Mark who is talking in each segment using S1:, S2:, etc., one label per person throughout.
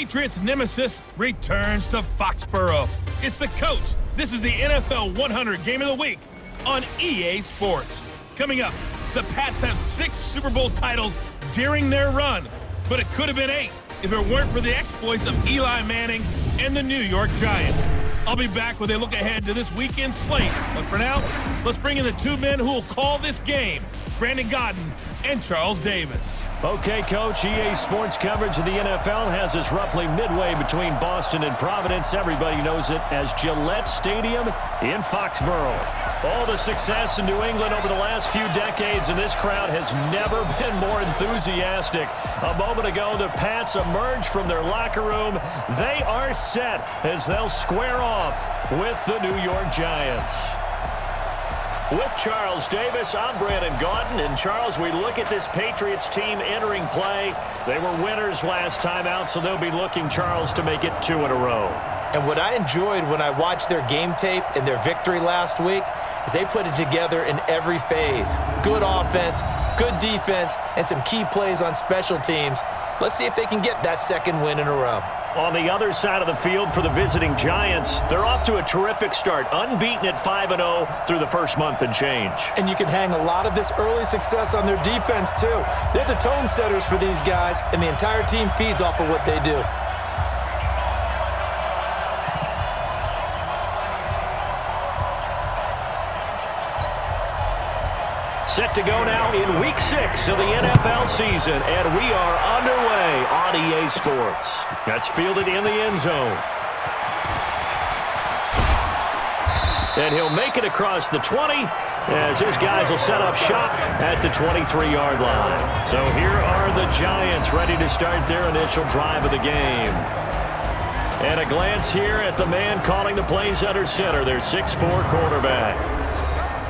S1: Patriots nemesis returns to Foxborough. It's the coach. This is the NFL 100 Game of the Week on EA Sports. Coming up, the Pats have 6 Super Bowl titles during their run, but it could have been 8 if it weren't for the exploits of Eli Manning and the New York Giants. I'll be back with a look ahead to this weekend's slate. But for now, let's bring in the 2 men who will call this game, Brandon Godden and Charles Davis.
S2: Okay, Coach, EA Sports coverage of the NFL has us roughly midway between Boston and Providence. Everybody knows it as Gillette Stadium in Foxborough. All the success in New England over the last few decades, and this crowd has never been more enthusiastic. A moment ago, the Pats emerged from their locker room. They are set as they'll square off with the New York Giants. With Charles Davis, I'm Brandon Godden. And Charles, we look at this Patriots team entering play. They were winners last time out, so they'll be looking, Charles, to make it 2 in a row.
S3: And what I enjoyed when I watched their game tape and their victory last week is they put it together in every phase. Good offense, good defense, and some key plays on special teams. Let's see if they can get that 2nd win in a row.
S2: On the other side of the field for the visiting Giants, they're off to a terrific start, unbeaten at 5-0 through the first month and change.
S3: And you can hang a lot of this early success on their defense, too. They're the tone setters for these guys, and the entire team feeds off of what they do.
S2: Set to go now in Week 6 of the NFL season, and we are underway on EA Sports. That's fielded in the end zone. And he'll make it across the 20 as his guys will set up shop at the 23-yard line. So here are the Giants ready to start their initial drive of the game. And a glance here at the man calling the plays under center, their 6'4" quarterback.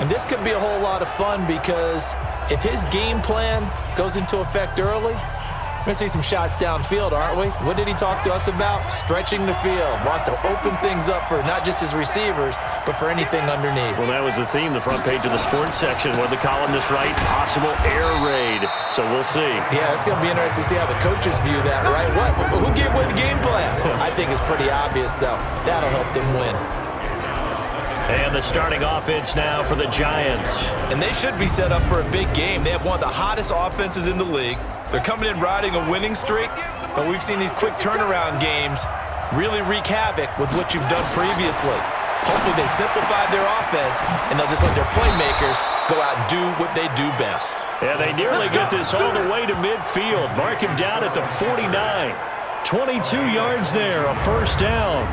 S3: And this could be a whole lot of fun because if his game plan goes into effect early, we're going to see some shots downfield, aren't we? What did he talk to us about? Stretching the field. Wants to open things up for not just his receivers, but for anything underneath.
S2: Well, that was the theme, the front page of the sports section, where the columnists write possible air raid. So we'll see.
S3: Yeah, it's going to be interesting to see how the coaches view that, right? Who gave away the game plan? I think it's pretty obvious, though. That'll help them win.
S2: And the starting offense now for the Giants.
S4: And they should be set up for a big game. They have one of the hottest offenses in the league. They're coming in riding a winning streak, but we've seen these quick turnaround games really wreak havoc with what you've done previously. Hopefully they simplified their offense, and they'll just let their playmakers go out and do what they do best.
S2: Yeah, they nearly get this all the way to midfield. Mark him down at the 49. 22 yards there, a first down.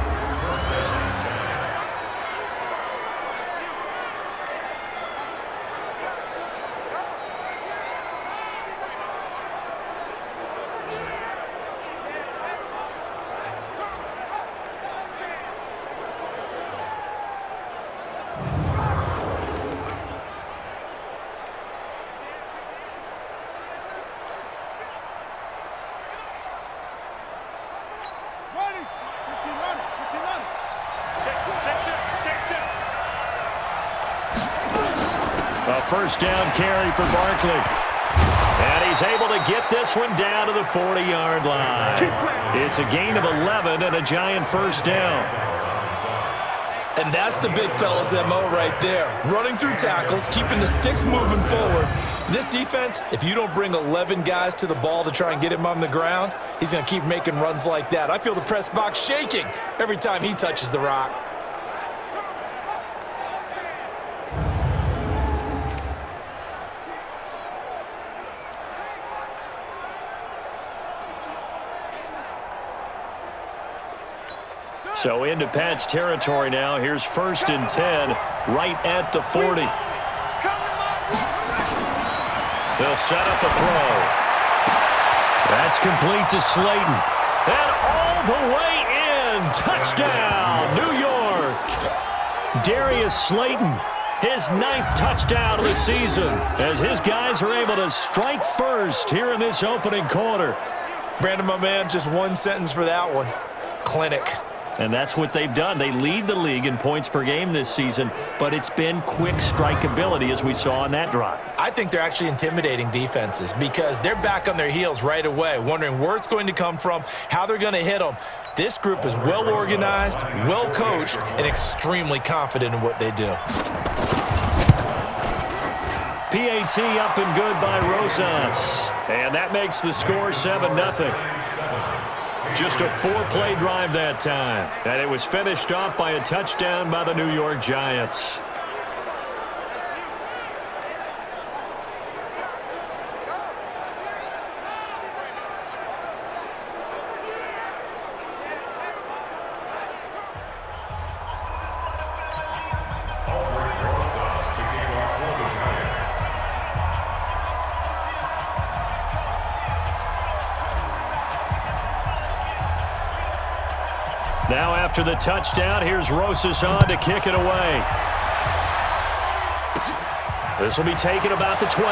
S2: A first down carry for Barkley. And he's able to get this one down to the 40-yard line. It's a gain of 11 and a Giant first down.
S4: And that's the big fella's MO right there. Running through tackles, keeping the sticks moving forward. This defense, if you don't bring 11 guys to the ball to try and get him on the ground, he's going to keep making runs like that. I feel the press box shaking every time he touches the rock.
S2: So into Pats territory now. Here's 1st and 10 right at the 40. They'll set up a throw. That's complete to Slayton. And all the way in. Touchdown, New York. Darius Slayton, his 9th touchdown of the season as his guys are able to strike first here in this opening quarter.
S4: Brandon, my man, just one sentence for that one. Clinic.
S2: And that's what they've done. They lead the league in points per game this season, but it's been quick strikeability as we saw on that drive.
S3: I think they're actually intimidating defenses because they're back on their heels right away, wondering where it's going to come from, how they're going to hit them. This group is well organized, well coached, and extremely confident in what they do.
S2: PAT up and good by Rosas. And that makes the score 7-0. Just a 4-play drive that time. And it was finished off by a touchdown by the New York Giants. Now after the touchdown, here's Rosas on to kick it away. This will be taken about the 12.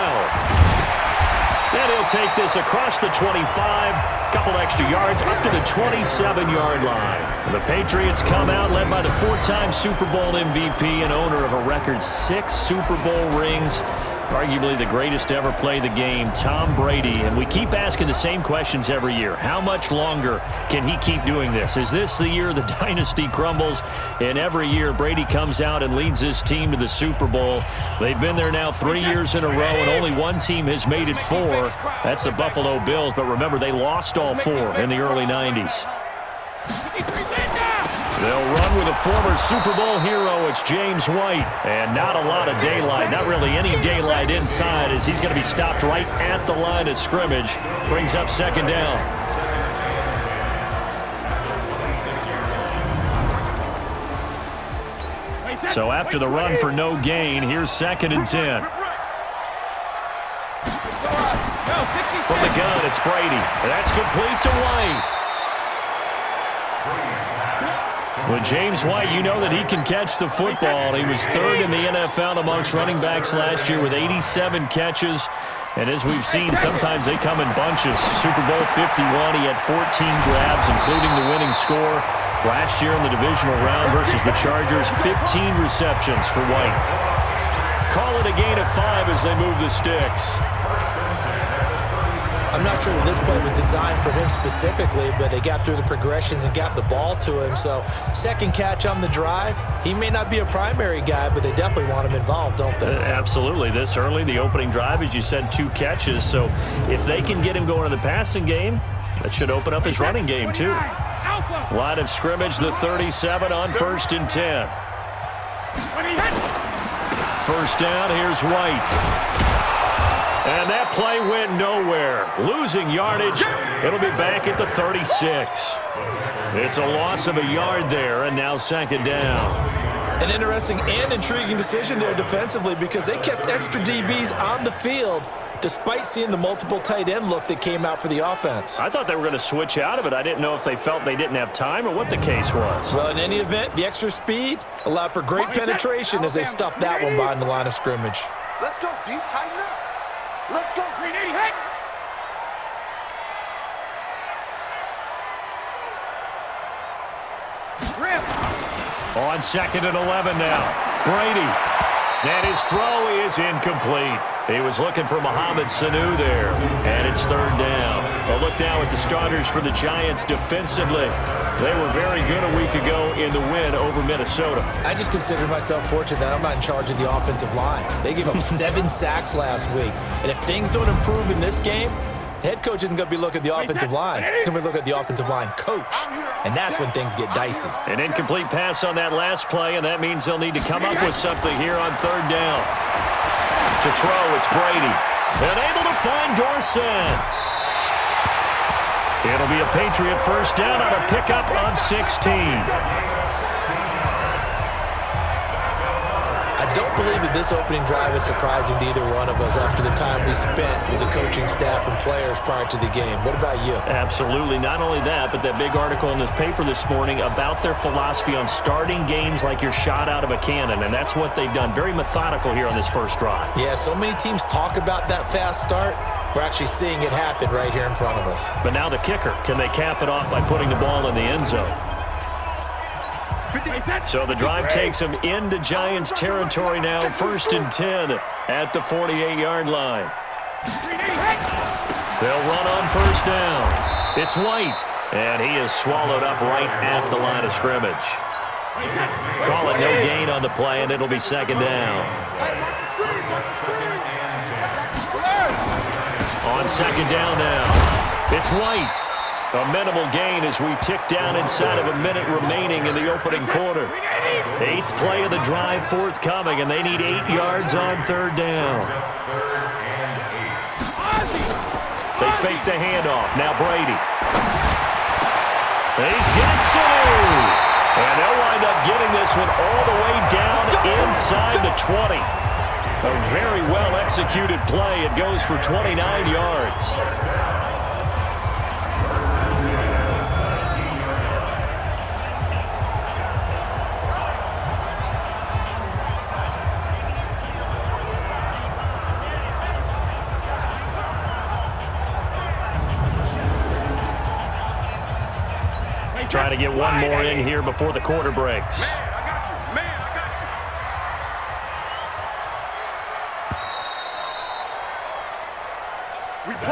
S2: And he'll take this across the 25, couple extra yards up to the 27-yard line. The Patriots come out led by the 4-time Super Bowl MVP and owner of a record 6 Super Bowl rings. Arguably the greatest to ever play the game, Tom Brady. And we keep asking the same questions every year. How much longer can he keep doing this? Is this the year the dynasty crumbles? And every year Brady comes out and leads his team to the Super Bowl. They've been there now 3 years in a row, and only one team has made it 4. That's the Buffalo Bills. But remember, they lost all 4 in the early 90s. They'll run with a former Super Bowl hero. It's James White. And not a lot of daylight, not really any daylight inside, as he's going to be stopped right at the line of scrimmage. Brings up second down. So after the run for no gain, here's 2nd and 10. From the gun, it's Brady. That's complete to White. With James White, you know that he can catch the football. He was 3rd in the NFL amongst running backs last year with 87 catches. And as we've seen, sometimes they come in bunches. Super Bowl 51, he had 14 grabs, including the winning score. Last year in the divisional round versus the Chargers, 15 receptions for White. Call it a gain of 5 as they move the sticks.
S3: I'm not sure that this play was designed for him specifically, but they got through the progressions and got the ball to him. So, second catch on the drive. He may not be a primary guy, but they definitely want him involved, don't they?
S2: Absolutely. This early, the opening drive, as you said, 2 catches. So, if they can get him going in the passing game, that should open up his running game, too. Line of scrimmage, the 37 on 1st and 10. First down, here's White. And that play went nowhere. Losing yardage. It'll be back at the 36. It's a loss of a yard there, and now 2nd down.
S3: An interesting and intriguing decision there defensively because they kept extra DBs on the field despite seeing the multiple tight end look that came out for the offense.
S2: I thought they were going to switch out of it. I didn't know if they felt they didn't have time or what the case was.
S3: Well, in any event, the extra speed allowed for great penetration as they stuffed that one behind the line of scrimmage.
S5: Let's go deep, tighten up. Let's go, Green 80, hey!
S2: On 2nd and 11 now. Brady. And his throw is incomplete. He was looking for Mohamed Sanu there. And it's 3rd down. A look now at the starters for the Giants defensively. They were very good a week ago in the win over Minnesota.
S3: I just consider myself fortunate that I'm not in charge of the offensive line. They gave up 7 sacks last week. And if things don't improve in this game, the head coach isn't going to be looking at the offensive line. He's going to be looking at the offensive line coach. And that's when things get dicey.
S2: An incomplete pass on that last play, and that means they'll need to come up with something here on 3rd down. To throw, it's Brady. And able to find Dorsett. It'll be a Patriot first down on a pickup of 16.
S3: I don't believe that this opening drive is surprising to either one of us after the time we spent with the coaching staff and players prior to the game. What about you?
S2: Absolutely. Not only that, but that big article in this paper this morning about their philosophy on starting games like you're shot out of a cannon, and that's what they've done. Very methodical here on this first drive.
S3: Yeah, so many teams talk about that fast start. We're actually seeing it happen right here in front of us.
S2: But now the kicker. Can they cap it off by putting the ball in the end zone? So the drive takes them into Giants territory now, 1st and 10 at the 48-yard line. They'll run on 1st down. It's White, and he is swallowed up right at the line of scrimmage. Call it no gain on the play, and it'll be 2nd down. On 2nd down now, it's White. A minimal gain as we tick down inside of a minute remaining in the opening quarter. 8th play of the drive forthcoming, and they need 8 yards on 3rd down. They fake the handoff. Now Brady. He's gets it. And they'll wind up getting this one all the way down inside the 20. A very well-executed play. It goes for 29 yards. Trying to get one more in here before the quarter breaks.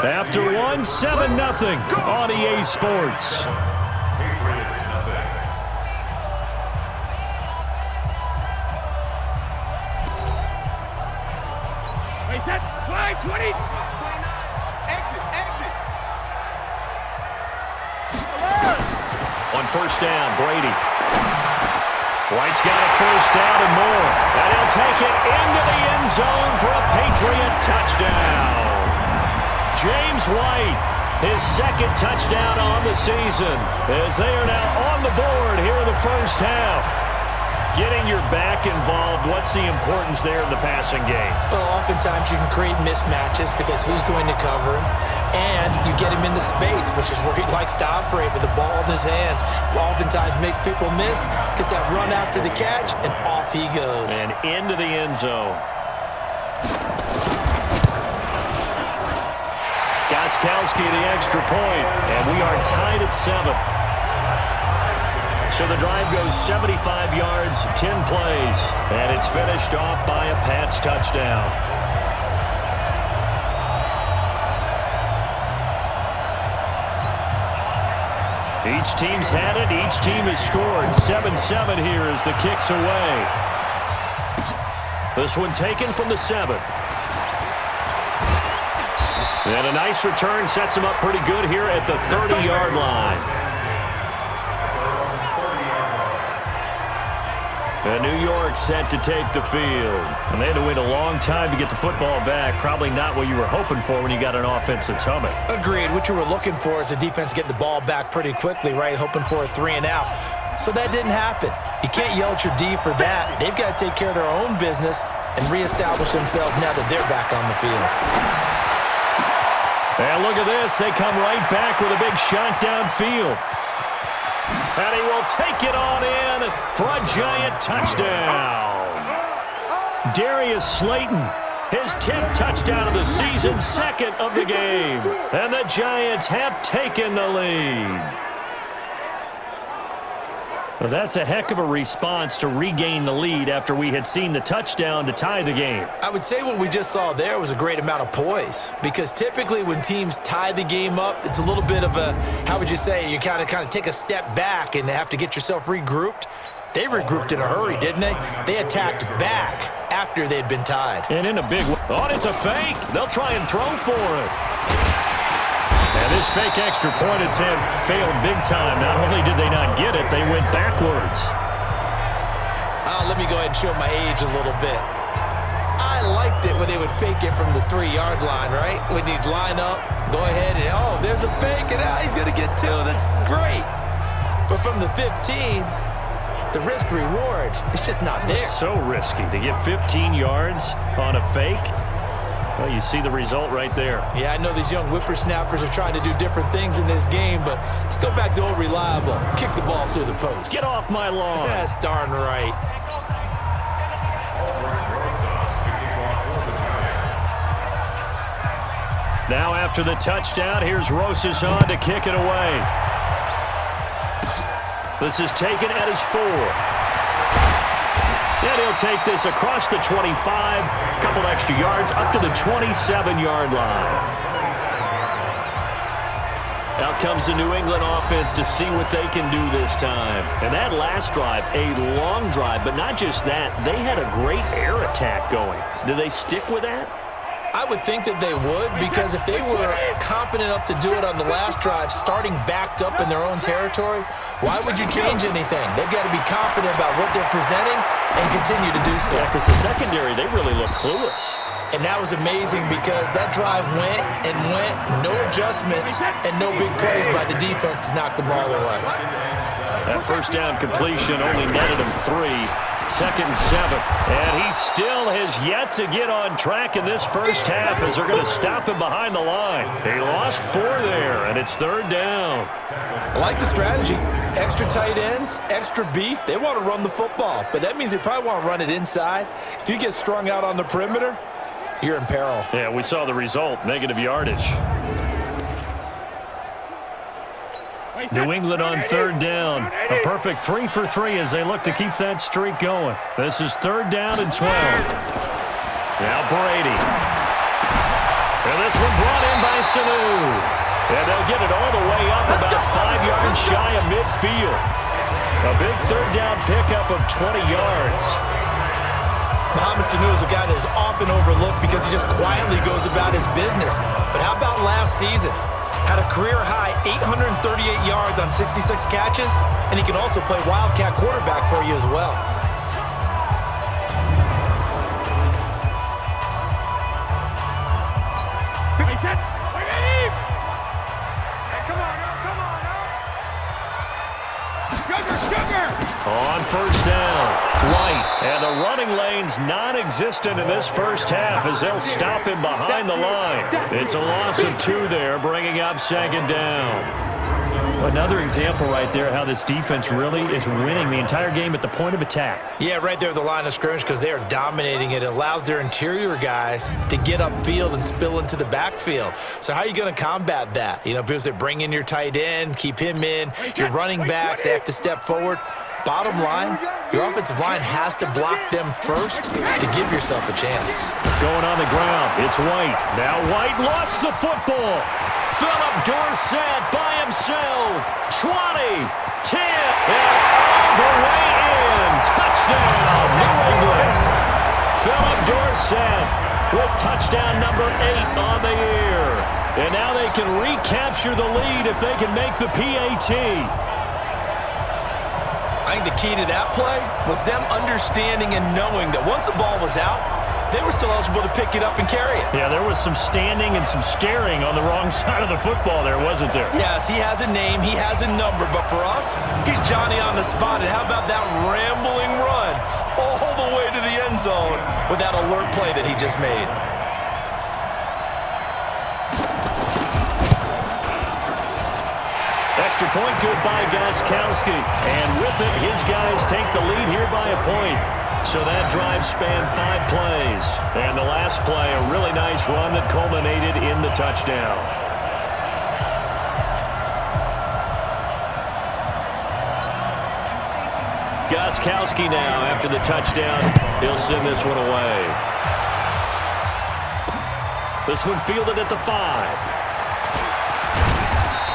S2: After one, 7-0 on EA Sports.
S5: Flag 20.
S2: On 1st down, Brady. White's got a 1st down and more. And he'll take it into the end zone for a Patriot touchdown. James White, his 2nd touchdown on the season, as they are now on the board here in the 1st half. Getting your back involved, what's the importance there in the passing game?
S3: Well, oftentimes you can create mismatches because who's going to cover him? And you get him into space, which is where he likes to operate with the ball in his hands. Oftentimes makes people miss, gets that run after the catch, and off he goes.
S2: And into the end zone. Gostkowski the extra point, and we are tied at 7. So the drive goes 75 yards, 10 plays, and it's finished off by a Pats touchdown. Each team's had it. Each team has scored. 7-7 here as the kick's away. This one taken from the 7. And a nice return sets him up pretty good here at the 30-yard line. And New York set to take the field. And they had to wait a long time to get the football back. Probably not what you were hoping for when you got an offense that's humming.
S3: Agreed. What you were looking for is the defense get the ball back pretty quickly, right? Hoping for a 3-and-out. So that didn't happen. You can't yell at your D for that. They've got to take care of their own business and reestablish themselves now that they're back on the field.
S2: And look at this. They come right back with a big shot downfield. And he will take it on in for a Giant touchdown. Darius Slayton, his 10th touchdown of the season, 2nd of the game. And the Giants have taken the lead. Well, that's a heck of a response to regain the lead after we had seen the touchdown to tie the game.
S3: I would say what we just saw there was a great amount of poise, because typically when teams tie the game up, it's a little bit of a, how would you say, you kind of take a step back and have to get yourself regrouped. They regrouped in a hurry, didn't they? They attacked back after they'd been tied.
S2: And in a big way. Oh, it's a fake. They'll try and throw for it. And this fake extra point attempt failed big time. Not only did they not get it, they went backwards.
S3: Let me go ahead and show my age a little bit. I liked it when they would fake it from the 3-yard line, right? When you'd line up, go ahead and, oh, there's a fake, and he's going to get 2. That's great. But from the 15, the risk-reward, it's just not there.
S2: It's so risky to get 15 yards on a fake. Well, you see the result right there.
S3: Yeah, I know these young whippersnappers are trying to do different things in this game, but let's go back to old reliable. Kick the ball through the post.
S2: Get off my lawn.
S3: That's darn right.
S2: Now after the touchdown, here's Rosas on to kick it away. This is taken at his 4. And he'll take this across the 25, a couple extra yards, up to the 27-yard line. Out comes the New England offense to see what they can do this time. And that last drive, a long drive, but not just that. They had a great air attack going. Do they stick with that?
S3: I would think that they would, because if they were competent enough to do it on the last drive, starting backed up in their own territory, why would you change anything? They've got to be confident about what they're presenting and continue to do so.
S2: Yeah, because the secondary, they really look clueless.
S3: And that was amazing because that drive went and went, no adjustments, and no big plays by the defense to knock the ball away.
S2: That first down completion only netted him 3. 2nd and 7. And he still has yet to get on track in this first half as they're going to stop him behind the line. They lost 4 there, and it's 3rd down.
S3: I like the strategy. Extra tight ends, extra beef. They want to run the football, but that means they probably want to run it inside. If you get strung out on the perimeter, you're in peril.
S2: Yeah, we saw the result, negative yardage. New England on 3rd down. A perfect 3 for 3 as they look to keep that streak going. This is 3rd down and 12. Now Brady. And this one brought in by Sanu. And they'll get it all the way up about 5 yards shy of midfield. A big 3rd down pickup of 20 yards.
S3: Mohamed Sanu is a guy that is often overlooked because he just quietly goes about his business. But how about last season? Had a career-high 838 yards on 66 catches, and he can also play wildcat quarterback for you as well.
S2: On 1st down, White. And the running lane's non-existent in this first half as they'll stop him behind the line. It's a loss of 2 there, bringing up 2nd down. Another example right there how this defense really is winning the entire game at the point of attack.
S3: Yeah, right there at the line of scrimmage because they are dominating it. It allows their interior guys to get upfield and spill into the backfield. So how are you going to combat that? You know, because they bring in your tight end, keep him in. Your running backs, they have to step forward. Bottom line, your offensive line has to block them first to give yourself a chance.
S2: Going on the ground, it's White. Now White lost the football. Philip Dorsett by himself. 20, 10, and all the way in. Touchdown, New England. Philip Dorsett with touchdown number 8 on the year. And now they can recapture the lead if they can make the PAT.
S3: I think the key to that play was them understanding and knowing that once the ball was out, they were still eligible to pick it up and carry it.
S2: Yeah, there was some standing and some staring on the wrong side of the football there, wasn't there?
S3: Yes, he has a name, he has a number, but for us, he's Johnny on the spot. And how about that rambling run all the way to the end zone with that alert play that he just made?
S2: Extra point good by Gostkowski. And with it, his guys take the lead here by a point. So that drive spanned 5 plays. And the last play, a really nice run that culminated in the touchdown. Gostkowski now, after the touchdown, he'll send this one away. This one fielded at the 5.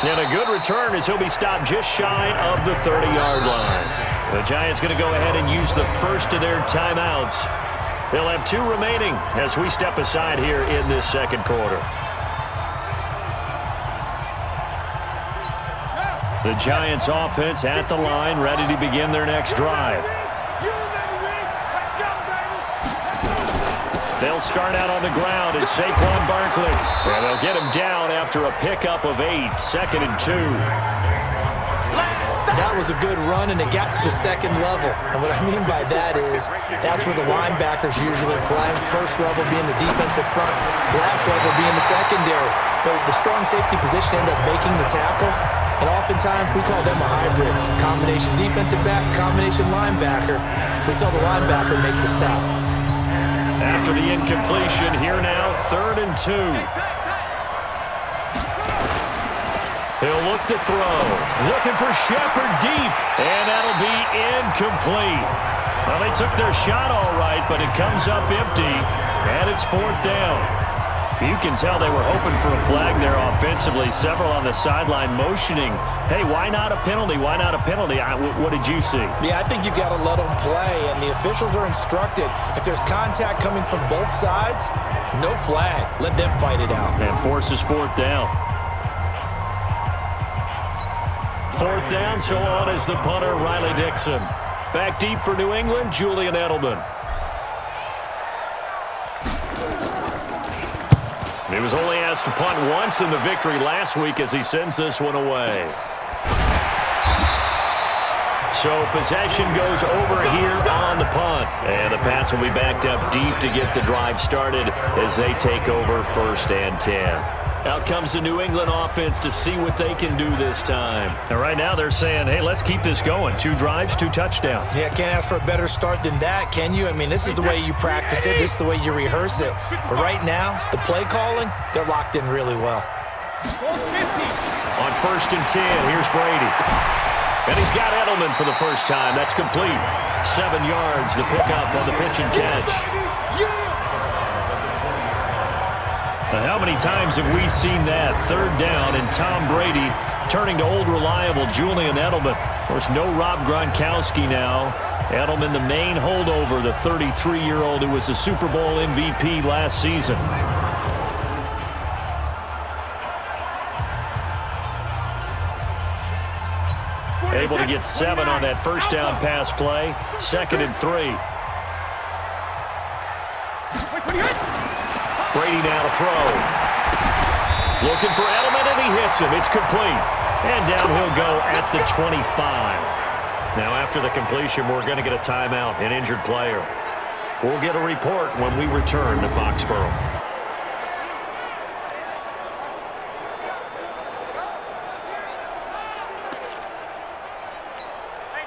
S2: And a good return as he'll be stopped just shy of the 30-yard line. The Giants going to go ahead and use the first of their timeouts. They'll have 2 remaining as we step aside here in this second quarter. The Giants offense at the line, ready to begin their next drive. They'll start out on the ground at Saquon Barkley. And they'll get him down after a pickup of 8, 2nd and 2.
S3: That was a good run, and it got to the second level. And what I mean by that is that's where the linebackers usually play. First level being the defensive front, last level being the secondary. But the strong safety position ended up making the tackle. And oftentimes we call them a hybrid. Combination defensive back, combination linebacker. We saw the linebacker make the stop.
S2: After the incompletion, here now, 3rd and 2. He'll look to throw. Looking for Shepard deep. And that'll be incomplete. Well, they took their shot all right, but it comes up empty, and it's 4th down. You can tell they were hoping for a flag there offensively. Several on the sideline motioning, hey, why not a penalty? Why not a penalty? What did you see?
S3: Yeah, I think you got to let them play, and the officials are instructed. If there's contact coming from both sides, no flag. Let them fight it out.
S2: And forces 4th down. 4th down, so on is the punter, Riley Dixon. Back deep for New England, Julian Edelman. He was only asked to punt once in the victory last week as he sends this one away. So possession goes over here on the punt. And the Pats will be backed up deep to get the drive started as they take over 1st and 10. Out comes the New England offense to see what they can do this time. And right now they're saying, hey, let's keep this going. 2 drives, 2 touchdowns.
S3: Yeah, can't ask for a better start than that, can you? I mean, this is the way you practice it. This is the way you rehearse it. But right now, the play calling, they're locked in really well.
S2: On 1st and 10, here's Brady. And he's got Edelman for the first time. That's complete. 7 yards, the pickup on the pitch and catch. Now, how many times have we seen that? 3rd down and Tom Brady turning to old reliable Julian Edelman. Of course, no Rob Gronkowski now. Edelman, the main holdover, the 33-year-old who was a Super Bowl MVP last season. Able to get 7 on that 1st down pass play. 2nd and 3. Brady now to throw. Looking for Edelman, and he hits him. It's complete. And down he'll go at the 25. Now, after the completion, we're going to get a timeout, an injured player. We'll get a report when we return to Foxborough.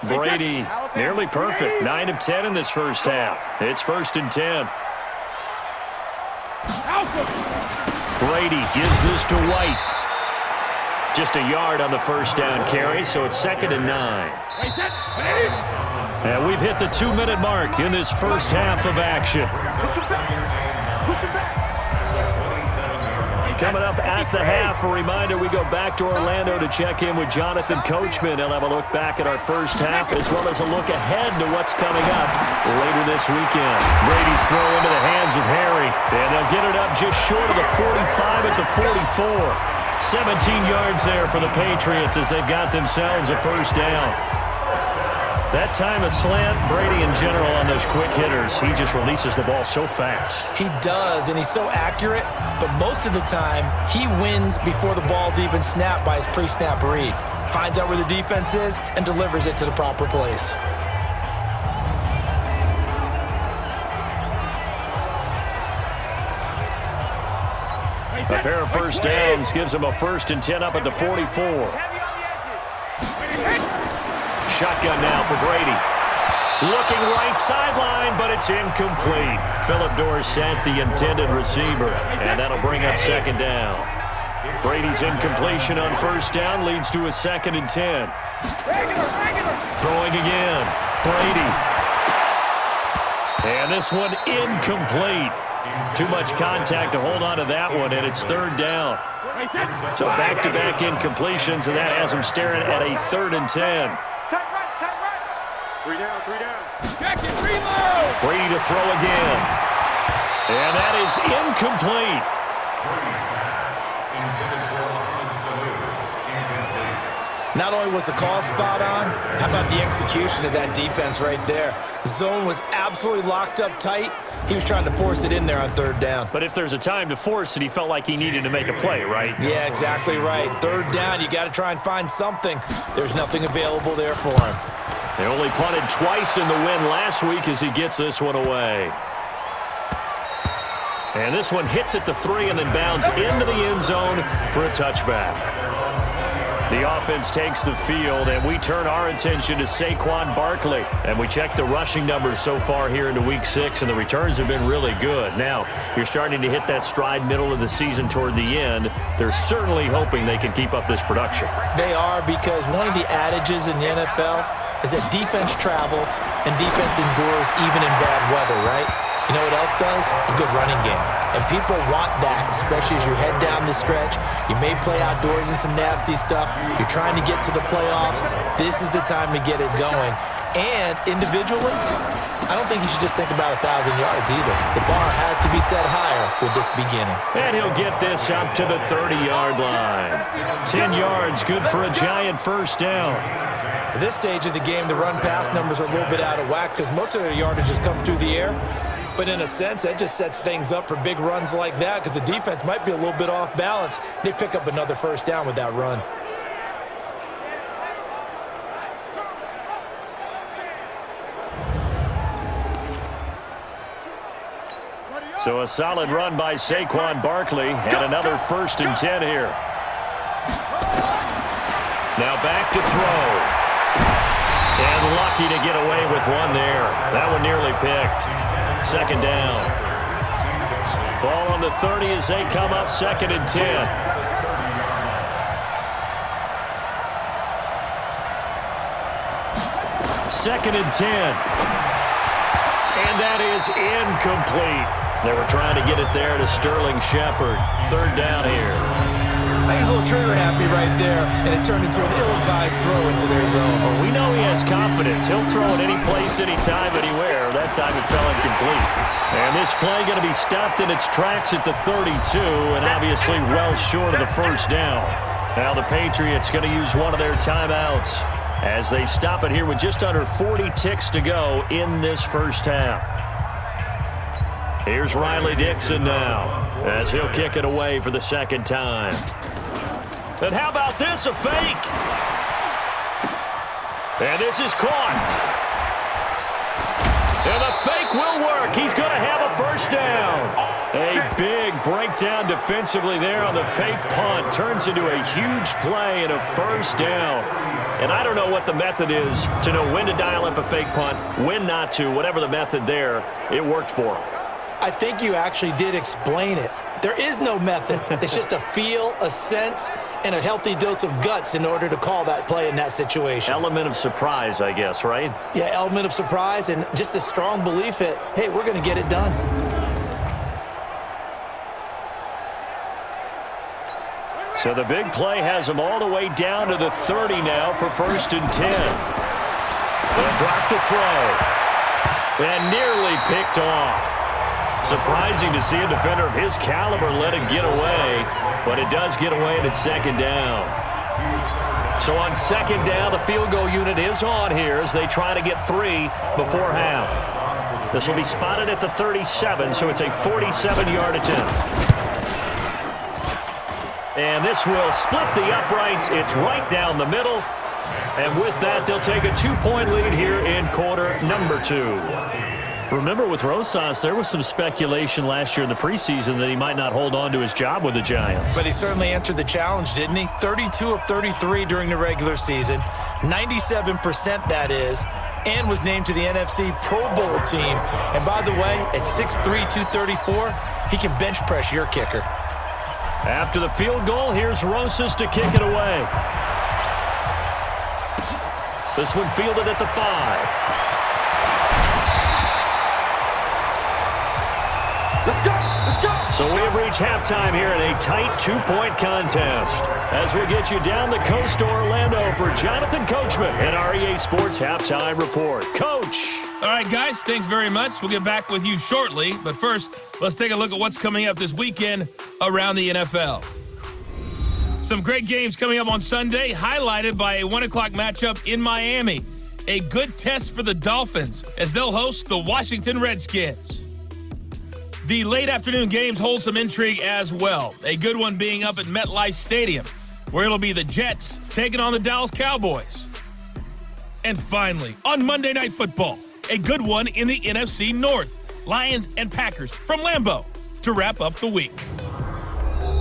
S2: Brady, nearly perfect. 9 of 10 in this first half. It's 1st and 10. Brady gives this to White. Just a yard on the 1st down carry, so it's 2nd and 9. And we've hit the 2-minute mark in this first half of action. Coming up at the half, a reminder, we go back to Orlando to check in with Jonathan Coachman. He'll have a look back at our first half as well as a look ahead to what's coming up later this weekend. Brady's throw into the hands of Harry, and they'll get it up just short of the 45 at the 44. 17 yards there for the Patriots as they've got themselves a 1st down. That time a slant, Brady in general on those quick hitters, he just releases the ball so fast.
S3: He does, and he's so accurate, but most of the time, he wins before the ball's even snapped by his pre-snap read. Finds out where the defense is and delivers it to the proper place.
S2: A pair of 1st downs gives him a 1st and 10 up at the 44. Shotgun now for Brady. Looking right sideline, but it's incomplete. Philip Dorsett, the intended receiver, and that'll bring up 2nd down. Brady's incompletion on 1st down leads to a 2nd and 10. Throwing again. Brady. And this one incomplete. Too much contact to hold on to that one, and it's 3rd down. So back-to-back incompletions, and that has him staring at a 3rd and 10.
S5: 3 down, 3 down.
S2: Brady to throw again. And that is incomplete.
S3: Not only was the call spot on, how about the execution of that defense right there? Zone was absolutely locked up tight. He was trying to force it in there on 3rd down.
S2: But if there's a time to force it, he felt like he needed to make a play, right?
S3: Yeah, exactly right. 3rd down, you got to try and find something. There's nothing available there for him.
S2: They only punted twice in the win last week as he gets this one away. And this one hits at the 3 and then bounds into the end zone for a touchback. The offense takes the field, and we turn our attention to Saquon Barkley. And we check the rushing numbers so far here into Week 6, and the returns have been really good. Now, you're starting to hit that stride middle of the season toward the end. They're certainly hoping they can keep up this production.
S3: They are, because one of the adages in the NFL is that defense travels and defense endures even in bad weather, right? You know what else does? A good running game. And people want that, especially as you head down the stretch. You may play outdoors in some nasty stuff. You're trying to get to the playoffs. This is the time to get it going. And individually, I don't think you should just think about 1,000 yards either. The bar has to be set higher with this beginning.
S2: And he'll get this up to the 30-yard line. 10 yards, good for a giant first down.
S3: At this stage of the game, the run-pass numbers are a little bit out of whack because most of their yardage has come through the air. But in a sense, that just sets things up for big runs like that because the defense might be a little bit off balance. They pick up another first down with that run.
S2: So a solid run by Saquon Barkley and another 1st and 10 here. Now back to throw. And lucky to get away with one there. That one nearly picked. 2nd down. Ball on the 30 as they come up 2nd and 10. 2nd and 10. And that is incomplete. They were trying to get it there to Sterling Shepard. 3rd down here.
S3: I think he's a little trigger happy right there, and it turned into an ill-advised throw into their zone.
S2: Well, we know he has confidence. He'll throw it any place, anytime, anywhere. That time it fell incomplete. And this play going to be stopped in its tracks at the 32, and obviously well short of the first down. Now the Patriots going to use one of their timeouts as they stop it here with just under 40 ticks to go in this first half. Here's Riley Dixon now as he'll kick it away for the 2nd time. And how about this, a fake? And this is caught. And the fake will work. He's going to have a first down. A big breakdown defensively there on the fake punt. Turns into a huge play and a first down. And I don't know what the method is to know when to dial up a fake punt, when not to. Whatever the method there, it worked for him.
S3: I think you actually did explain it. There is no method. It's just a feel, a sense, and a healthy dose of guts in order to call that play in that situation.
S2: Element of surprise, I guess, right?
S3: Yeah, element of surprise and just a strong belief that, hey, we're going to get it done.
S2: So the big play has them all the way down to the 30 now for 1st and 10. And drop to throw. And nearly picked off. Surprising to see a defender of his caliber let it get away, but it does get away at 2nd down. So on 2nd down, the field goal unit is on here as they try to get 3 before half. This will be spotted at the 37, so it's a 47-yard attempt. And this will split the uprights. It's right down the middle. And with that, they'll take a 2-point lead here in quarter number 2. Remember, with Rosas, there was some speculation last year in the preseason that he might not hold on to his job with the Giants.
S3: But he certainly answered the challenge, didn't he? 32 of 33 during the regular season, 97% that is, and was named to the NFC Pro Bowl team. And by the way, at 6'3", 234, he can bench press your kicker.
S2: After the field goal, here's Rosas to kick it away. This one fielded at the 5.
S5: Let's go! Let's go!
S2: So we have reached halftime here in a tight 2-point contest. As we get you down the coast to Orlando for Jonathan Coachman and our EA Sports Halftime Report. Coach!
S1: All right, guys, thanks very much. We'll get back with you shortly. But first, let's take a look at what's coming up this weekend around the NFL. Some great games coming up on Sunday, highlighted by a 1 o'clock matchup in Miami. A good test for the Dolphins as they'll host the Washington Redskins. The late afternoon games hold some intrigue as well. A good one being up at MetLife Stadium, where it'll be the Jets taking on the Dallas Cowboys. And finally, on Monday Night Football, a good one in the NFC North. Lions and Packers from Lambeau to wrap up the week.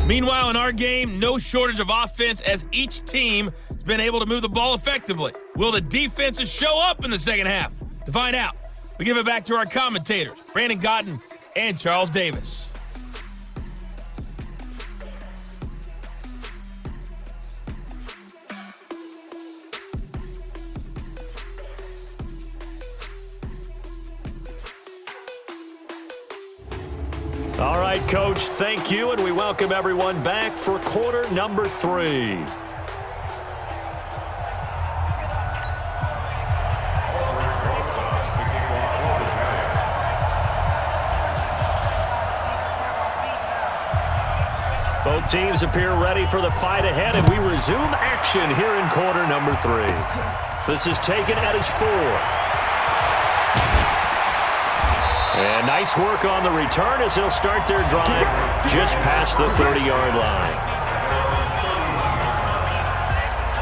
S1: Meanwhile, in our game, no shortage of offense as each team has been able to move the ball effectively. Will the defenses show up in the second half? To find out, we give it back to our commentators, Brandon Godden and Charles Davis.
S2: right, Coach, thank you, and we welcome everyone back for quarter number 3. Both teams appear ready for the fight ahead, and we resume action here in quarter number 3. This is taken at his 4. And nice work on the return as he'll start their drive just past the 30-yard line.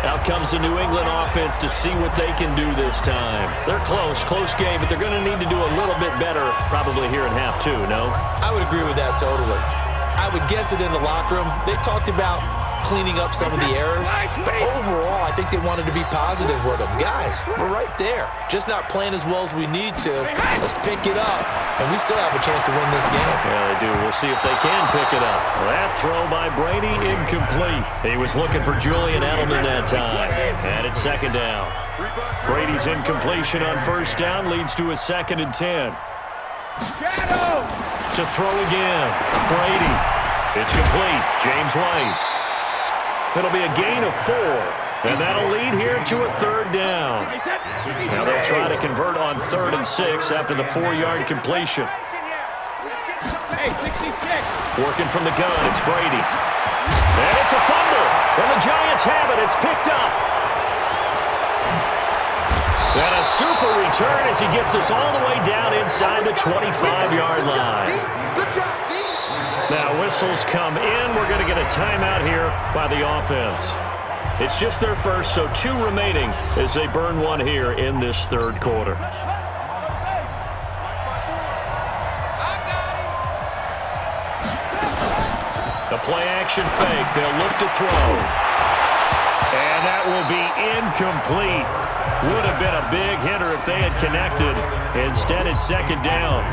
S2: Out comes the New England offense to see what they can do this time. They're close game, but they're going to need to do a little bit better probably here in half 2, no?
S3: I would agree with that totally. I would guess it in the locker room. They talked about cleaning up some of the errors, but overall, I think they wanted to be positive with them. Guys, we're right there. Just not playing as well as we need to. Let's pick it up, and we still have a chance to win this game.
S2: Yeah, they do. We'll see if they can pick it up. That throw by Brady, incomplete. He was looking for Julian Edelman that time, and it's second down. Brady's incompletion on first down leads to a 2nd and 10. To throw again. Brady. It's complete. James White. It'll be a gain of 4. And that'll lead here to a 3rd down. Now they'll try to convert on 3rd and 6 after the 4-yard completion. Working from the gun. It's Brady. And it's a fumble. And the Giants have it. It's picked up. And a super return as he gets us all the way down inside the 25-yard line. Now whistles come in. We're going to get a timeout here by the offense. It's just their first, so 2 remaining as they burn 1 here in this 3rd quarter. The play-action fake. They'll look to throw. And that will be incomplete. Would have been a big hitter if they had connected. Instead, it's 2nd down.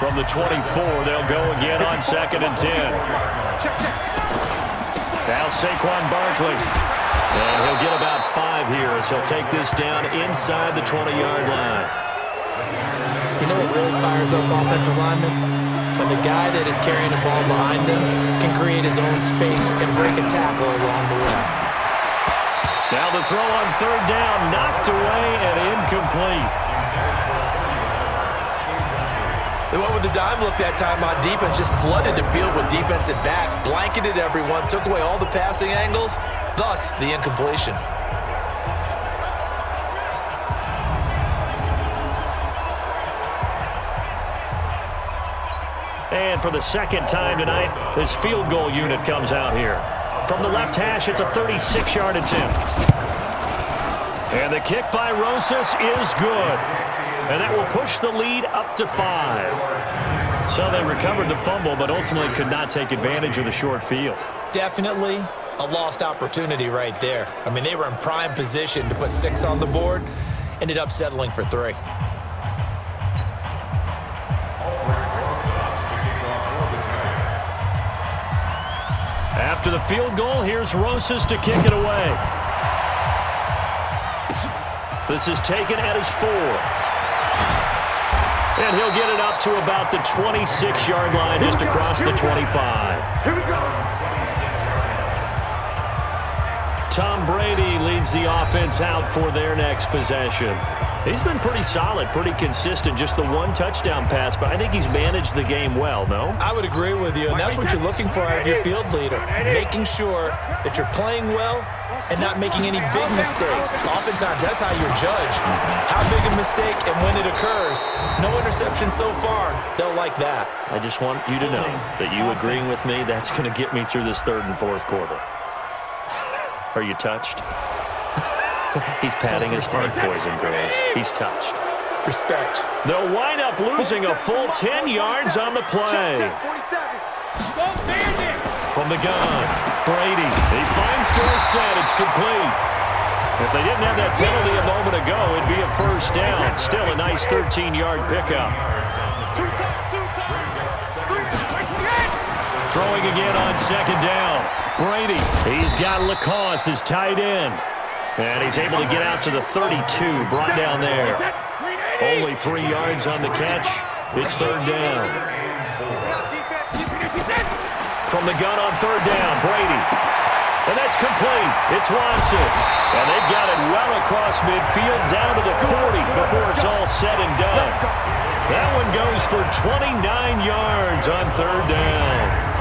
S2: From the 24, they'll go again on 2nd and 10. Now Saquon Barkley. And he'll get about 5 here as he'll take this down inside the 20-yard line.
S3: You know what really fires up offensive linemen? When the guy that is carrying the ball behind them can create his own space and break a tackle along the way.
S2: Now the throw on 3rd down, knocked away and incomplete.
S3: They went with the dime look that time on defense, just flooded the field with defensive backs, blanketed everyone, took away all the passing angles, thus the incompletion.
S2: And for the 2nd time tonight, this field goal unit comes out here. From the left hash, it's a 36-yard attempt. And the kick by Rosas is good. And that will push the lead up to 5. So they recovered the fumble, but ultimately could not take advantage of the short field.
S3: Definitely a lost opportunity right there. I mean, they were in prime position to put 6 on the board, ended up settling for 3.
S2: After the field goal, here's Rosas to kick it away. This is taken at his 4. And he'll get it up to about the 26-yard line, just across the 25.
S5: Here we go.
S2: Tom Brady leads the offense out for their next possession. He's been pretty solid, pretty consistent, just the 1 touchdown pass, but I think he's managed the game well, no?
S3: I would agree with you, and that's what you're looking for out of your field leader, making sure that you're playing well and not making any big mistakes. Oftentimes, that's how you're judged. How big a mistake and when it occurs. No interception so far. They'll like that.
S2: I just want you to know that you agreeing with me, that's going to get me through this 3rd and 4th quarter. Are you touched? He's patting his neck, boys and girls. He's touched.
S3: Respect.
S2: They'll wind up losing a full 10 yards on the play. From the gun, Brady. He finds Dorsett. It's complete. If they didn't have that penalty a moment ago, it'd be a 1st down. Still a nice 13-yard pickup. Throwing again on 2nd down. Brady. He's got Lacoste, his tight end. And he's able to get out to the 32, brought down there. Only 3 yards on the catch. It's 3rd down. From the gun on third down, Brady. And that's complete. It's Watson. And they've got it well across midfield down to the 40 before it's all said and done. That one goes for 29 yards on third down.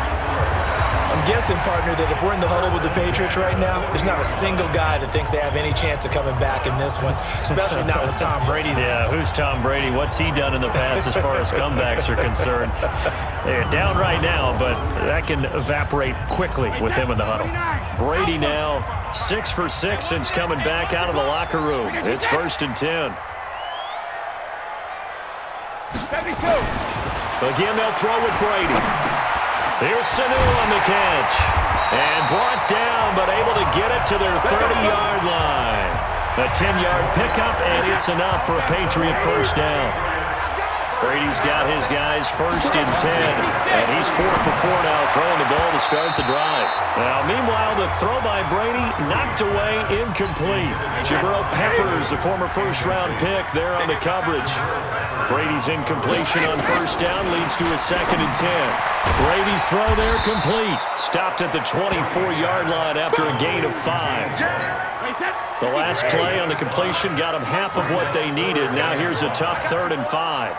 S3: I'm guessing, partner, that if we're in the huddle with the Patriots right now, there's not a single guy that thinks they have any chance of coming back in this one, especially not with Tom Brady.
S2: Yeah, who's Tom Brady? What's he done in the past as far as comebacks are concerned? They're down right now, but that can evaporate quickly with him in the huddle. Brady now 6 for 6 since coming back out of the locker room. It's 1st and 10. Again, they'll throw with Brady. Here's Sanu on the catch. And brought down, but able to get it to their 30-yard line. A 10-yard pickup, and it's enough for a Patriot first down. Brady's got his guys 1st and 10. And he's 4 for 4 now, throwing the ball to start the drive. Now, meanwhile, the throw by Brady knocked away, incomplete. Jabril Peppers, the former first-round pick, there on the coverage. Brady's incompletion on first down leads to a 2nd and 10. Brady's throw there complete. Stopped at the 24-yard line after a gain of 5. The last play on the completion got them half of what they needed. Now here's a tough 3rd and 5.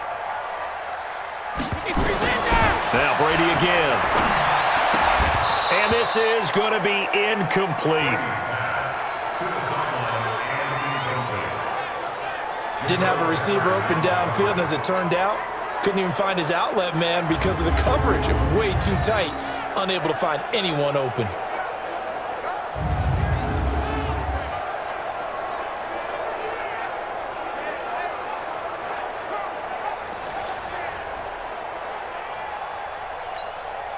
S2: Now Brady again. And this is going to be incomplete.
S3: Didn't have a receiver open downfield, and as it turned out, couldn't even find his outlet man because of the coverage. It was way too tight, unable to find anyone open.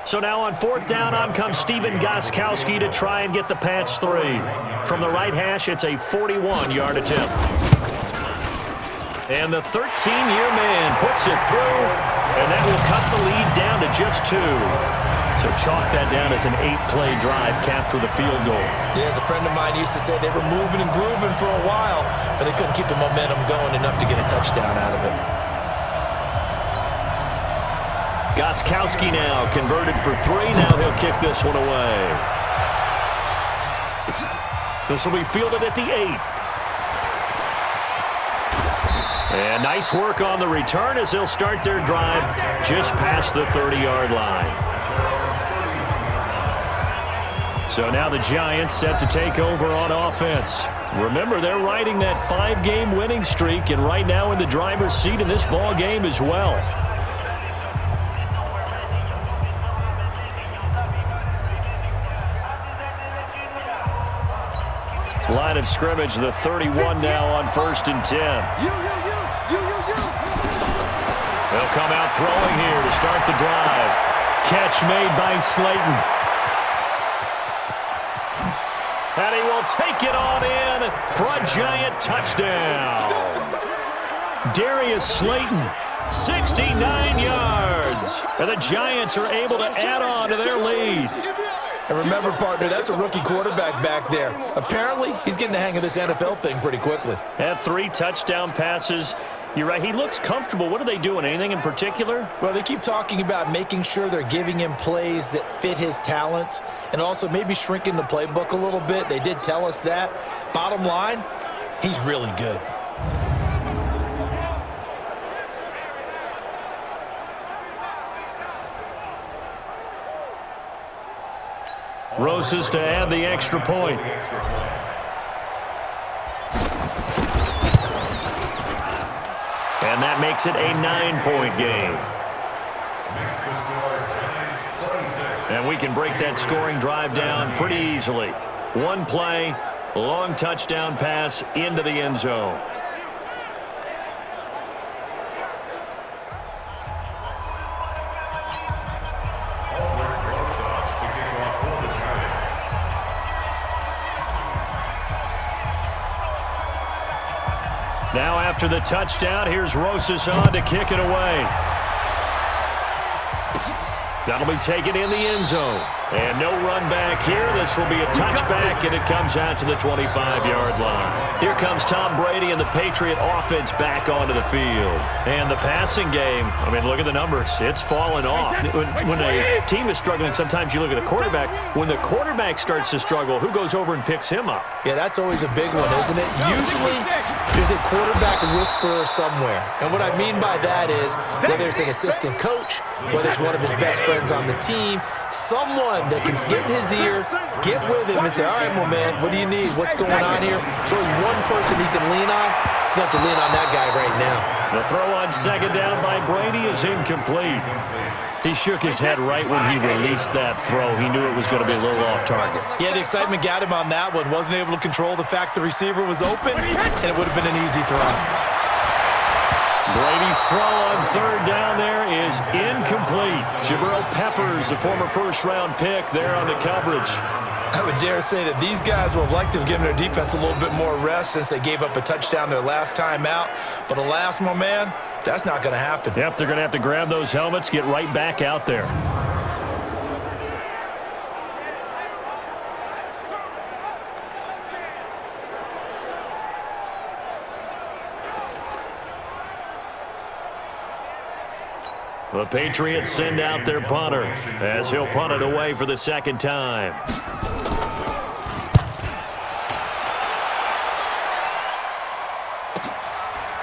S2: So now on 4th down, on comes Stephen Gostkowski to try and get the Pats 3. From the right hash, it's a 41-yard attempt. And the 13-year man puts it through, and that will cut the lead down to just 2. So chalk that down as an 8-play drive capped with a field goal.
S3: Yeah, as a friend of mine used to say, they were moving and grooving for a while, but they couldn't keep the momentum going enough to get a touchdown out of it.
S2: Gostkowski now converted for 3. Now he'll kick this one away. This will be fielded at the 8. And nice work on the return as they'll start their drive just past the 30-yard line. So now the Giants set to take over on offense. Remember, they're riding that 5-game winning streak, and right now in the driver's seat in this ball game as well. Line of scrimmage, the 31 now on 1st and 10. They'll come out throwing here to start the drive. Catch made by Slayton. And he will take it on in for a Giant touchdown. Darius Slayton, 69 yards. And the Giants are able to add on to their lead.
S3: And remember, partner, that's a rookie quarterback back there. Apparently, he's getting the hang of this NFL thing pretty quickly.
S2: Had 3 touchdown passes. You're right, he looks comfortable. What are they doing? Anything in particular?
S3: Well, they keep talking about making sure they're giving him plays that fit his talents and also maybe shrinking the playbook a little bit. They did tell us that. Bottom line, he's really good.
S2: Rosas to add the extra point. And that makes it a 9-point game. And we can break that scoring drive down pretty easily. 1 play, long touchdown pass into the end zone. Now after the touchdown, here's Rosas on to kick it away. That'll be taken in the end zone. And no run back here. This will be a touchback, and it comes out to the 25-yard line. Here comes Tom Brady and the Patriot offense back onto the field. And the passing game, I mean, look at the numbers. It's fallen off. When a team is struggling, sometimes you look at the quarterback. When the quarterback starts to struggle, who goes over and picks him up?
S3: Yeah, that's always a big one, isn't it? Usually, there's a quarterback whisperer somewhere. And what I mean by that is, whether it's an assistant coach, whether it's one of his best friends on the team, someone that can get in his ear, get with him, and say, all right, well, man, what do you need? What's going on here? So there's one person he can lean on. He's going to have to lean on that guy right now.
S2: The throw on second down by Brady is incomplete. He shook his head right when he released that throw. He knew it was going to be a little off target.
S4: Yeah, the excitement got him on that one. Wasn't able to control the fact the receiver was open, and it would have been an easy throw.
S2: Brady's throw on third down there is incomplete. Jabril Peppers, the former first-round pick, there on the coverage.
S4: I would dare say that these guys would have liked to have given their defense a little bit more rest since they gave up a touchdown their last time out. But alas, my man, that's not going to happen.
S2: Yep, they're going to have to grab those helmets, get right back out there. The Patriots send out their punter as he'll punt it away for the second time.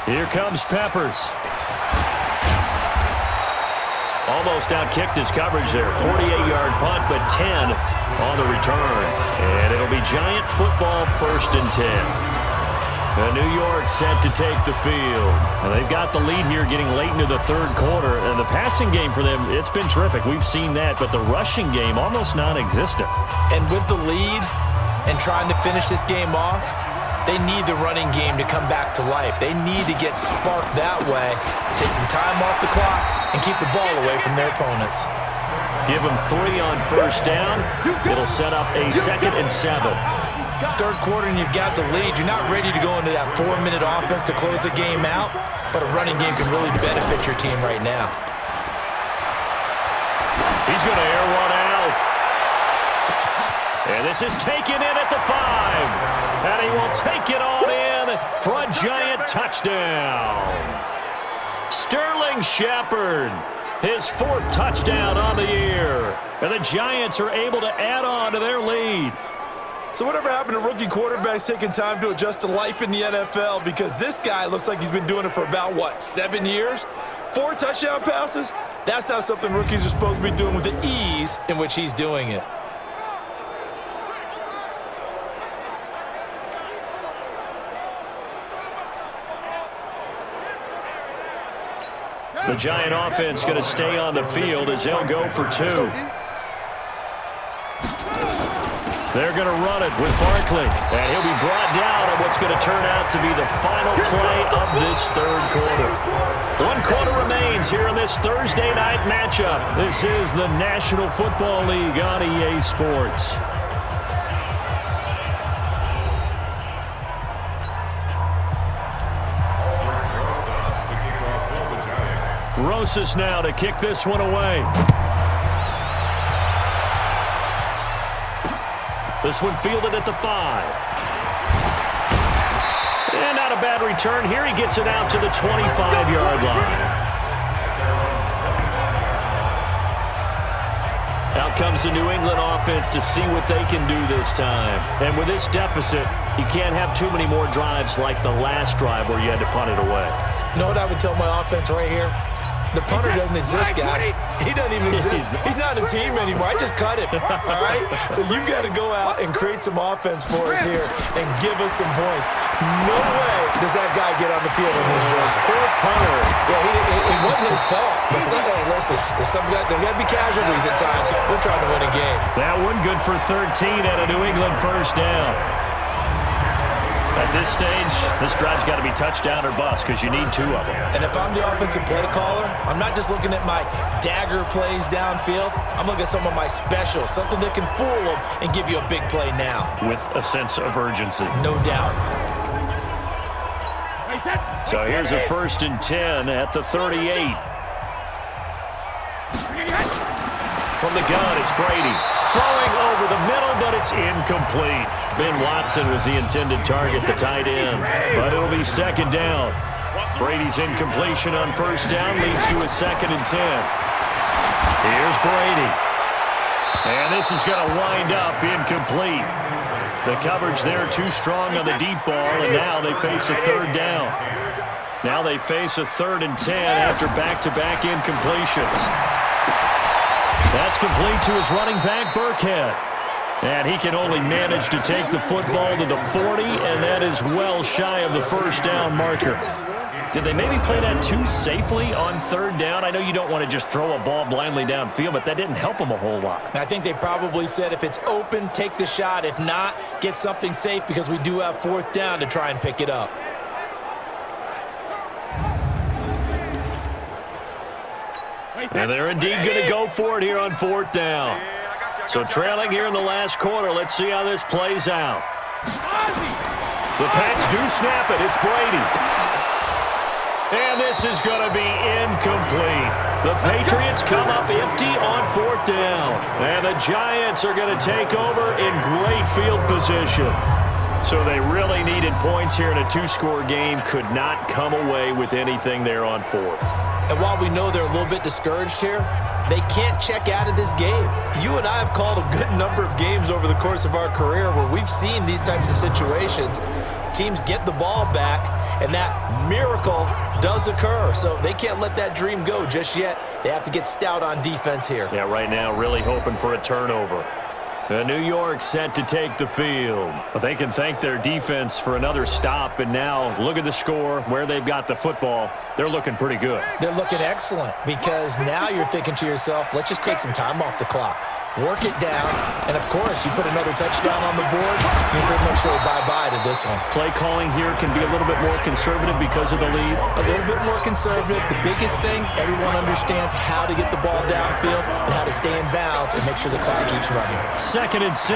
S2: Here comes Peppers. Almost outkicked his coverage there. 48-yard punt, but 10 on the return. And it'll be Giant football, 1st and 10. New York set to take the field. And they've got the lead here getting late into the third quarter. And the passing game for them, it's been terrific. We've seen that. But the rushing game, almost non-existent.
S3: And with the lead and trying to finish this game off, they need the running game to come back to life. They need to get sparked that way, take some time off the clock, and keep the ball away from their opponents.
S2: Give them 3 on first down. It'll set up a 2nd and 7.
S3: Third quarter and you've got the lead. You're not ready to go into that 4-minute offense to close the game out, but a running game can really benefit your team right now.
S2: He's going to air one out. And this is taken in at the 5. And he will take it on in for a Giant touchdown. Sterling Shepard, his 4th touchdown on the year. And the Giants are able to add on to their lead.
S4: So whatever happened to rookie quarterbacks taking time to adjust to life in the NFL? Because this guy looks like he's been doing it for about, 7 years? 4 touchdown passes? That's not something rookies are supposed to be doing with the ease in which he's doing it.
S2: The Giant offense going to stay on the field as they'll go for 2. They're going to run it with Barkley. And he'll be brought down on what's going to turn out to be the final play of this third quarter. 1 quarter remains here in this Thursday night matchup. This is the National Football League on EA Sports. Rosas now to kick this one away. This one fielded at the 5. And not a bad return here. He gets it out to the 25-yard line. Out comes the New England offense to see what they can do this time. And with this deficit, you can't have too many more drives like the last drive where you had to punt it away.
S3: You know what I would tell my offense right here? The punter doesn't exist, guys. He doesn't even exist. He's not a team anymore. I just cut him, all right? So you've got to go out and create some offense for us here and give us some points. No way does that guy get on the field in this drive.
S2: Poor punter.
S3: Yeah, it wasn't his fault. But hey, listen, there's got to be casualties at times. We're trying to win a game.
S2: That one good for 13 at a New England first down. At this stage, this drive's got to be touchdown or bust because you need 2 of them.
S3: And if I'm the offensive play caller, I'm not just looking at my dagger plays downfield. I'm looking at some of my specials, something that can fool them and give you a big play now.
S2: With a sense of urgency.
S3: No doubt.
S2: So here's a 1st and 10 at the 38. From the gun, it's Brady. throwing over the middle, but it's incomplete. Ben Watson was the intended target, the tight end. But it'll be second down. Brady's incompletion on first down leads to a 2nd and 10. Here's Brady. And this is going to wind up incomplete. The coverage there too strong on the deep ball, and now they face a 3rd down. Now they face a 3rd and 10 after back-to-back incompletions. That's complete to his running back, Burkhead. And he can only manage to take the football to the 40, and that is well shy of the first down marker. Did they maybe play that too safely on 3rd down? I know you don't want to just throw a ball blindly downfield, but that didn't help them a whole lot.
S3: I think they probably said if it's open, take the shot. If not, get something safe because we do have 4th down to try and pick it up.
S2: And they're indeed going to go for it here on 4th down. So trailing here in the last quarter. Let's see how this plays out. The Pats do snap it. It's Brady. And this is going to be incomplete. The Patriots come up empty on 4th down. And the Giants are going to take over in great field position. So they really needed points here in a 2-score game. Could not come away with anything there on 4th.
S3: And while we know they're a little bit discouraged here, they can't check out of this game. You and I have called a good number of games over the course of our career where we've seen these types of situations. Teams get the ball back, and that miracle does occur. So they can't let that dream go just yet. They have to get stout on defense here.
S2: Yeah, right now really hoping for a turnover. New York set to take the field. But they can thank their defense for another stop. And now look at the score, where they've got the football. They're looking pretty good.
S3: They're looking excellent because now you're thinking to yourself, let's just take some time off the clock. Work it down, and of course, you put another touchdown on the board, you pretty much say bye-bye to this one.
S2: Play calling here can be a little bit more conservative because of the lead.
S3: A little bit more conservative. The biggest thing, everyone understands how to get the ball downfield and how to stay in bounds and make sure the clock keeps running.
S2: 2nd and 6.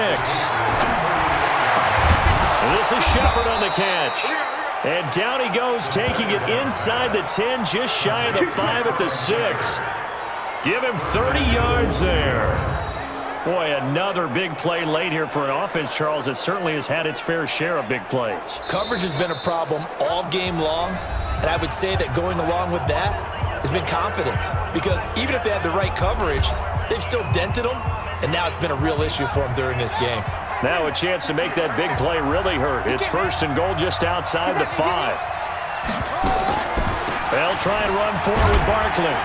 S2: And this is Shepard on the catch. And down he goes, taking it inside the 10, just shy of the 5 at the 6. Give him 30 yards there. Boy, another big play late here for an offense, Charles, that certainly has had its fair share of big plays.
S3: Coverage has been a problem all game long, and I would say that going along with that has been confidence. Because even if they had the right coverage, they've still dented them, and now it's been a real issue for them during this game.
S2: Now a chance to make that big play really hurt. It's 1st and goal just outside the 5. They'll try and run forward with Barkley.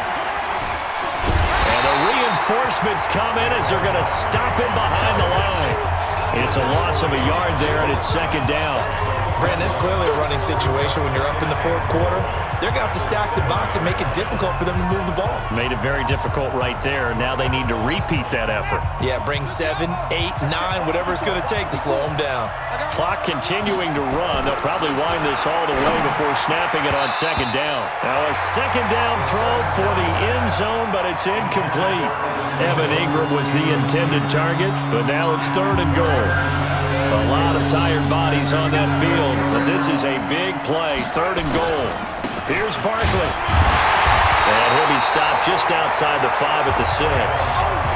S2: And the reinforcements come in as they're going to stop him behind the line. It's a loss of a yard there, and it's 2nd down.
S3: Brandon, it's clearly a running situation when you're up in the 4th quarter. They're going to have to stack the box and make it difficult for them to move the ball.
S2: Made it very difficult right there. Now they need to repeat that effort.
S3: Yeah, bring 7, 8, 9, whatever it's going to take to slow them down.
S2: Clock continuing to run. They'll probably wind this all the way before snapping it on 2nd down. Now a 2nd down throw for the end zone, but it's incomplete. Evan Ingram was the intended target, but now it's 3rd and goal. A lot of tired bodies on that field, but this is a big play, 3rd and goal. Here's Barkley. And he'll be stopped just outside the 5 at the 6.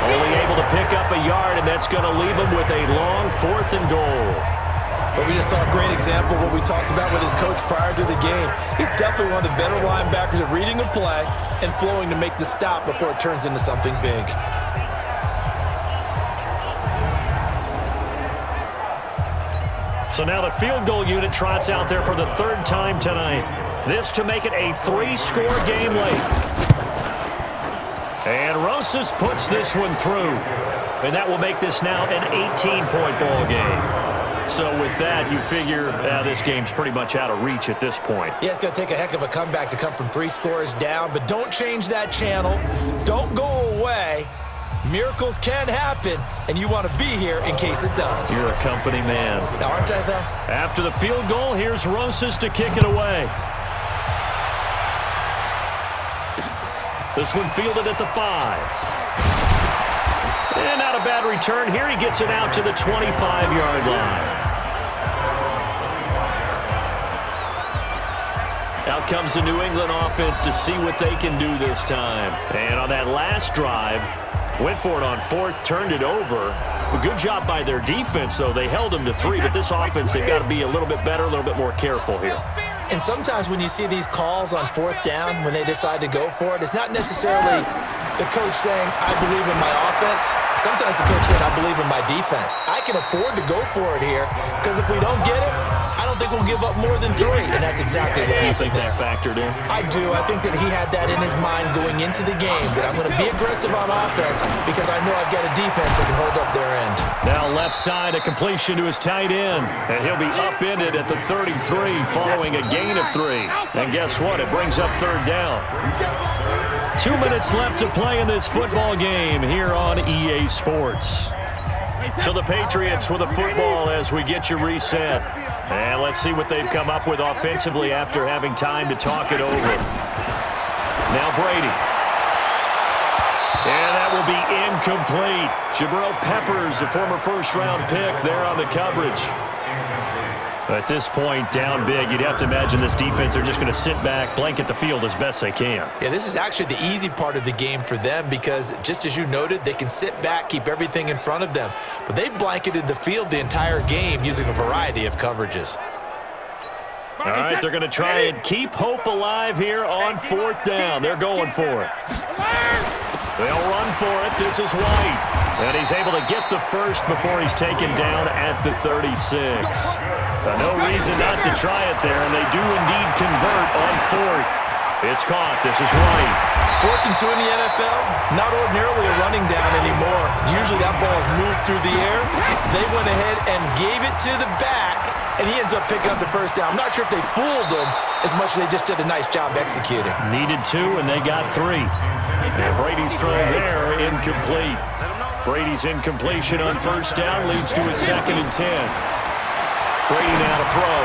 S2: Only able to pick up a yard, and that's going to leave him with a long 4th and goal.
S3: But we just saw a great example of what we talked about with his coach prior to the game. He's definitely one of the better linebackers at reading a play and flowing to make the stop before it turns into something big.
S2: So now the field goal unit trots out there for the 3rd time tonight. This to make it a 3-score game late. And Rosas puts this one through. And that will make this now an 18-point ball game. So with that, you figure this game's pretty much out of reach at this point.
S3: Yeah, it's going to take a heck of a comeback to come from 3 scores down, but don't change that channel. Don't go away. Miracles can happen, and you want to be here in case it does.
S2: You're a company man.
S3: Aren't I, though?
S2: After the field goal, here's Rosas to kick it away. This one fielded at the 5. And not a bad return here. He gets it out to the 25-yard line. Out comes the New England offense to see what they can do this time. And on that last drive, Went for it on fourth, turned it over. A good job by their defense, though. They held them to 3, but this offense, they've got to be a little bit better, a little bit more careful here.
S3: And sometimes when you see these calls on fourth down, when they decide to go for it, it's not necessarily the coach saying, I believe in my offense. Sometimes the coach saying, I believe in my defense. I can afford to go for it here because if we don't get it, I don't think we'll give up more than 3. And that's exactly what happened.
S2: You think that factored in?
S3: I do. I think that he had that in his mind going into the game, that I'm going to be aggressive on offense because I know I've got a defense that can hold up their end.
S2: Now left side, a completion to his tight end. And he'll be upended at the 33 following a gain of 3. And guess what? It brings up third down. 2 minutes left to play in this football game here on EA Sports. So the Patriots with a football as we get you reset. And let's see what they've come up with offensively after having time to talk it over. Now Brady. And that will be incomplete. Jabril Peppers, a former first-round pick, there on the coverage. At this point, down big, you'd have to imagine this defense, they're just going to sit back, blanket the field as best they can.
S3: Yeah, this is actually the easy part of the game for them because, just as you noted, they can sit back, keep everything in front of them. But they've blanketed the field the entire game using a variety of coverages.
S2: All right, they're going to try and keep hope alive here on fourth down. They're going for it. They'll run for it. This is White. And he's able to get the first before he's taken down at the 36. No reason not to try it there, and they do indeed convert on fourth. It's caught. This is White.
S3: 4th and 2 in the NFL, not ordinarily a running down anymore. Usually that ball is moved through the air. They went ahead and gave it to the back, and he ends up picking up the first down. I'm not sure if they fooled him as much as they just did a nice job executing.
S2: Needed 2, and they got 3. And Brady's throw there, incomplete. Brady's incompletion on first down leads to a 2nd and 10. Brady now to throw.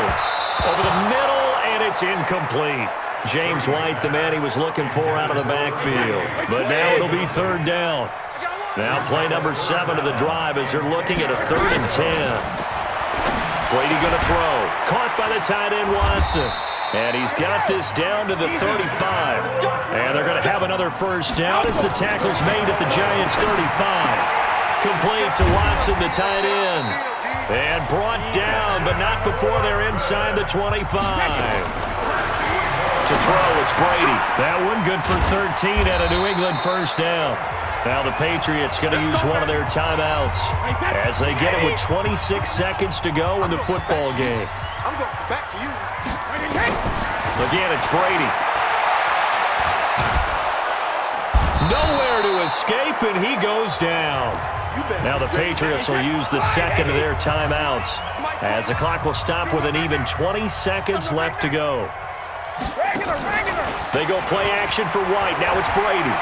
S2: Over the middle, and it's incomplete. James White, the man he was looking for out of the backfield. But now it'll be third down. Now play number 7 of the drive as they're looking at a 3rd and 10. Brady going to throw. Caught by the tight end, Watson. And he's got this down to the 35. And they're going to have another first down as the tackle's made at the Giants' 35. Complete to Watson, the tight end. And brought down, but not before they're inside the 25. To throw, it's Brady. That one good for 13 and a New England first down. Now the Patriots going to use one of their timeouts as they get it with 26 seconds to go in the football game.
S5: I'm going back to you.
S2: Again, it's Brady. Nowhere to escape, and he goes down. Now the Patriots will use the second of their timeouts as the clock will stop with an even 20 seconds left to go. They go play action for White. Now it's Brady.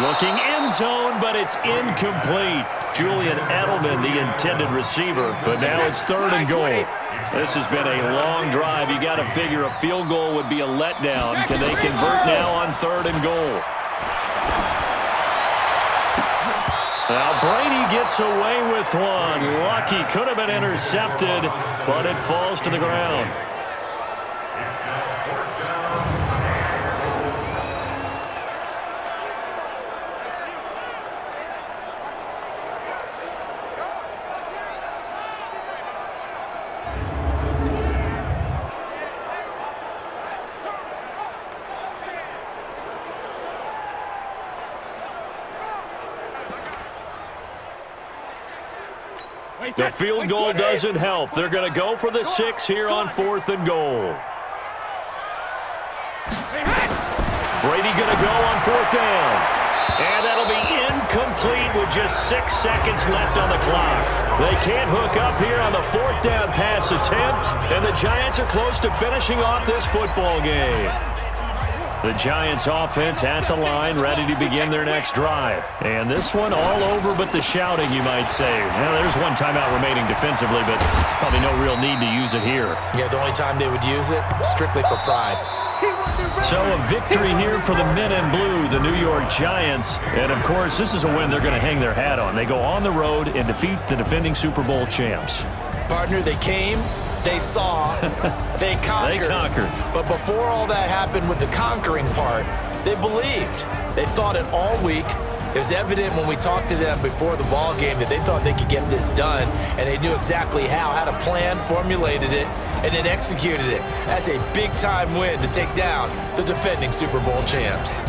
S2: Looking end zone, but it's incomplete. Julian Edelman, the intended receiver, but now it's 3rd and goal. This has been a long drive. You got to figure a field goal would be a letdown. Can they convert now on 3rd and goal? Now Brady gets away with one. Lucky, could have been intercepted, but it falls to the ground. The field goal doesn't help. They're going to go for the 6 here on 4th and goal. Brady going to go on 4th down. And that'll be incomplete with just 6 seconds left on the clock. They can't hook up here on the 4th down pass attempt, and the Giants are close to finishing off this football game. The Giants offense at the line, ready to begin their next drive. And this one all over but the shouting, you might say. Now, there's one timeout remaining defensively, but probably no real need to use it here.
S3: Yeah, the only time they would use it, strictly for pride.
S2: So a victory here for the men in blue, the New York Giants. And, of course, this is a win they're going to hang their hat on. They go on the road and defeat the defending Super Bowl champs.
S3: Partner, they came, they saw, they conquered.
S2: They conquered.
S3: But before all that happened with the conquering part, They believed. They thought it all week. It was evident when we talked to them before the ball game that they thought they could get this done, and they knew exactly how, had a plan, formulated it, and then executed it. That's a big-time win to take down the defending Super Bowl champs.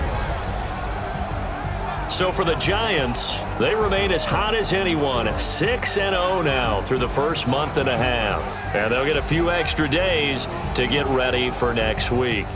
S2: So for the Giants, they remain as hot as anyone, 6-0 now through the first month and a half. And they'll get a few extra days to get ready for next week.